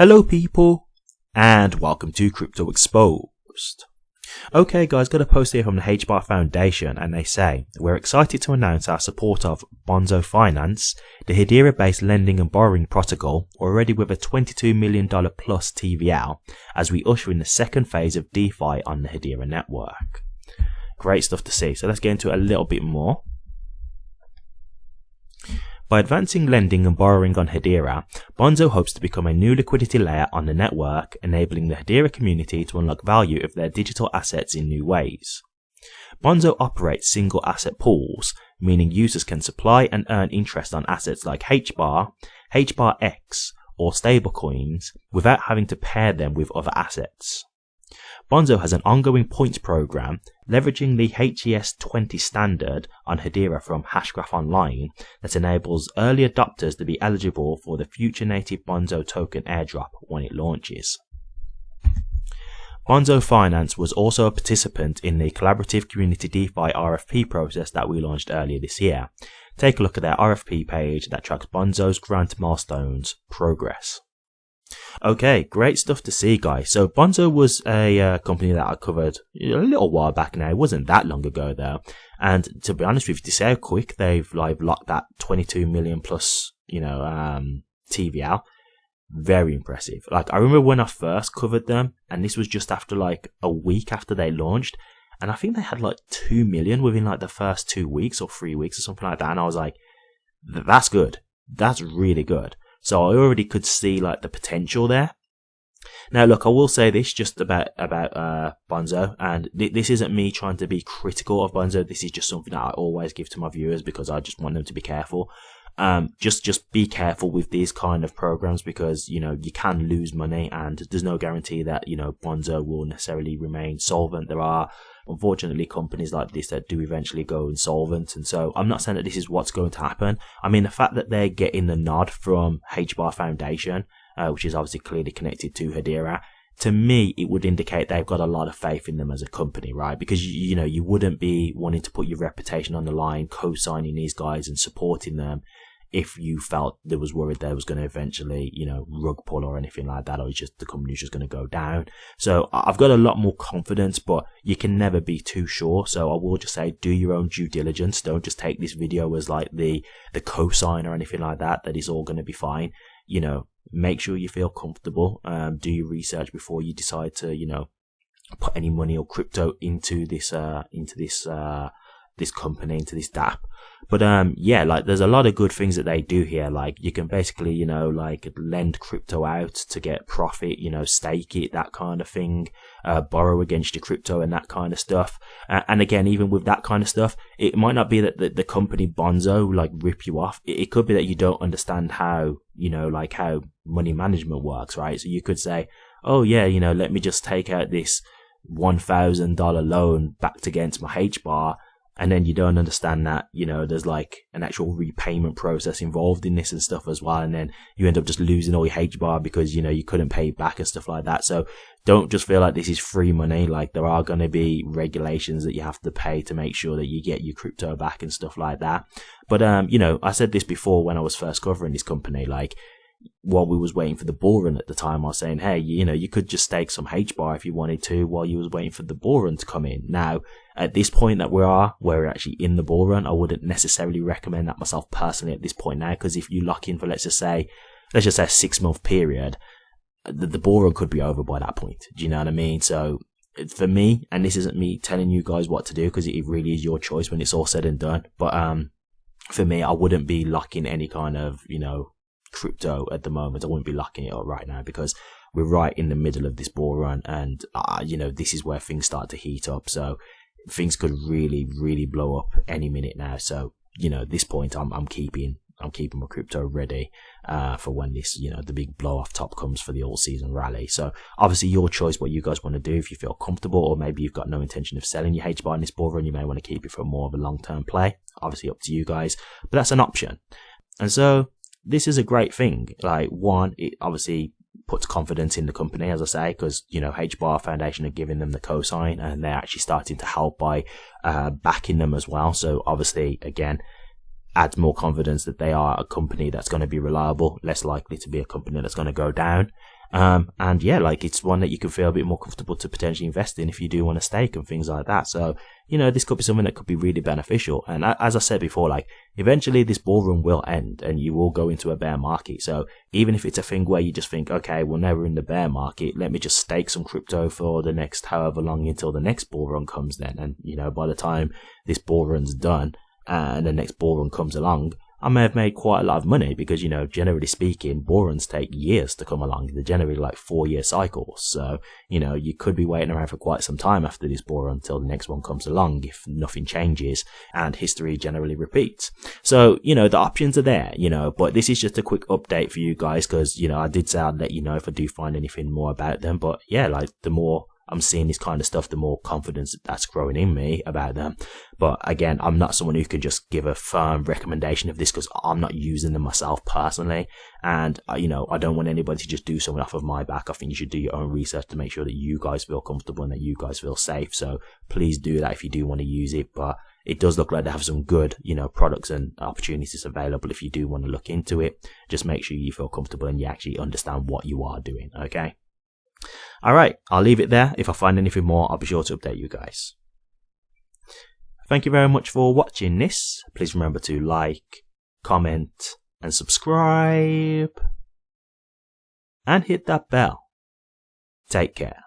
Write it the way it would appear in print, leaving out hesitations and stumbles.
Hello people, and welcome to Crypto Exposed. Okay guys, got a post here from the HBAR Foundation, and they say, we're excited to announce our support of Bonzo Finance, the Hedera based lending and borrowing protocol, already with a $22 million plus TVL, as we usher in the second phase of DeFi on the Hedera network. Great stuff to see, so let's get into it a little bit more. By advancing lending and borrowing on Hedera, Bonzo hopes to become a new liquidity layer on the network, enabling the Hedera community to unlock value of their digital assets in new ways. Bonzo operates single asset pools, meaning users can supply and earn interest on assets like HBAR, HBARX, or stablecoins without having to pair them with other assets. Bonzo has an ongoing points program leveraging the HES20 standard on Hedera from Hashgraph Online that enables early adopters to be eligible for the future native Bonzo token airdrop when it launches. Bonzo Finance was also a participant in the collaborative community DeFi RFP process that we launched earlier this year. Take a look at their RFP page that tracks Bonzo's grant milestones progress. Okay, great stuff to see, guys. So Bonzo was a company that I covered a little while back now. It wasn't that long ago though. And to be honest with you, to say how quick they've locked that 22 million plus, TVL, very impressive. Like I remember when I first covered them, and this was just after like a week after they launched, and I think they had like 2 million within like the first 2 weeks or 3 weeks or something like that. And I was like, that's good. That's really good. So I already could see like the potential there. Now look, I will say this just about Bonzo, and this isn't me trying to be critical of Bonzo. This is just something that I always give to my viewers because I just want them to be careful. Just be careful with these kind of programs because, you can lose money, and there's no guarantee that, Bonzo will necessarily remain solvent. There are, unfortunately, companies like this that do eventually go insolvent, and so I'm not saying that this is what's going to happen. I mean, the fact that they're getting the nod from HBAR Foundation, which is obviously clearly connected to Hedera, to me, it would indicate they've got a lot of faith in them as a company, right? Because, you wouldn't be wanting to put your reputation on the line, co-signing these guys and supporting them if you felt there was worried they was going to eventually, rug pull or anything like that, or just the company's just going to go down. So I've got a lot more confidence, but you can never be too sure. So I will just say, do your own due diligence. Don't just take this video as like the cosign or anything like that it's all going to be fine. Make sure you feel comfortable. Do your research before you decide to, put any money or crypto into this company, into this DApp. But like there's a lot of good things that they do here. Like you can basically, lend crypto out to get profit, stake it, that kind of thing, borrow against your crypto and that kind of stuff. And again, even with that kind of stuff, it might not be that the company Bonzo rip you off. It could be that you don't understand how, how money management works, right? So you could say, oh yeah, let me just take out this $1,000 loan backed against my HBAR. And then you don't understand that, there's an actual repayment process involved in this and stuff as well. And then you end up just losing all your HBAR because, you couldn't pay it back and stuff like that. So don't just feel like this is free money. Like there are going to be regulations that you have to pay to make sure that you get your crypto back and stuff like that. But, I said this before when I was first covering this company, while we was waiting for the bull run at the time, I was saying, hey, you could just stake some HBAR if you wanted to while you was waiting for the bull run to come in. Now, at this point that we're actually in the bull run, I wouldn't necessarily recommend that myself personally at this point now, because if you lock in for, let's just say a 6 month period, the bull run could be over by that point. Do you know what I mean? So for me, and this isn't me telling you guys what to do, because it really is your choice when it's all said and done. But, for me, I wouldn't be locking any kind of, crypto at the moment. I wouldn't be locking it up right now because we're right in the middle of this bull run, and this is where things start to heat up. So things could really, really blow up any minute now. So at this point, I'm keeping my crypto ready for when this the big blow off top comes for the all season rally. So obviously your choice what you guys want to do. If you feel comfortable, or maybe you've got no intention of selling your HBAR in this bull run, you may want to keep it for more of a long term play. Obviously up to you guys, but that's an option. And so this is a great thing. One, it obviously puts confidence in the company, as I say, because, HBAR Foundation are giving them the cosign, and they're actually starting to help by backing them as well. So obviously, again, adds more confidence that they are a company that's going to be reliable, less likely to be a company that's going to go down. And yeah, like it's one that you can feel a bit more comfortable to potentially invest in if you do want to stake and things like that. So, you know, this could be something that could be really beneficial. And as I said before, like eventually this bull run will end and you will go into a bear market. So even if it's a thing where you just think, okay, well, now we're in the bear market, let me just stake some crypto for the next however long until the next bull run comes then. And, you know, by the time this bull run's done and the next bull run comes along, I may have made quite a lot of money because, you know, generally speaking, bull runs take years to come along. They're generally like 4-year cycles. So, you know, you could be waiting around for quite some time after this bull run until the next one comes along if nothing changes and history generally repeats. So, you know, the options are there, you know, but this is just a quick update for you guys because, you know, I did say I'd let you know if I do find anything more about them. But yeah, like the more I'm seeing this kind of stuff, the more confidence that's growing in me about them. But again, I'm not someone who can just give a firm recommendation of this because I'm not using them myself personally. And, you know, I don't want anybody to just do something off of my back. I think you should do your own research to make sure that you guys feel comfortable and that you guys feel safe. So please do that if you do want to use it. But it does look like they have some good, you know, products and opportunities available if you do want to look into it. Just make sure you feel comfortable and you actually understand what you are doing, okay? Alright, I'll leave it there. If I find anything more, I'll be sure to update you guys. Thank you very much for watching this. Please remember to like, comment, and subscribe. And hit that bell. Take care.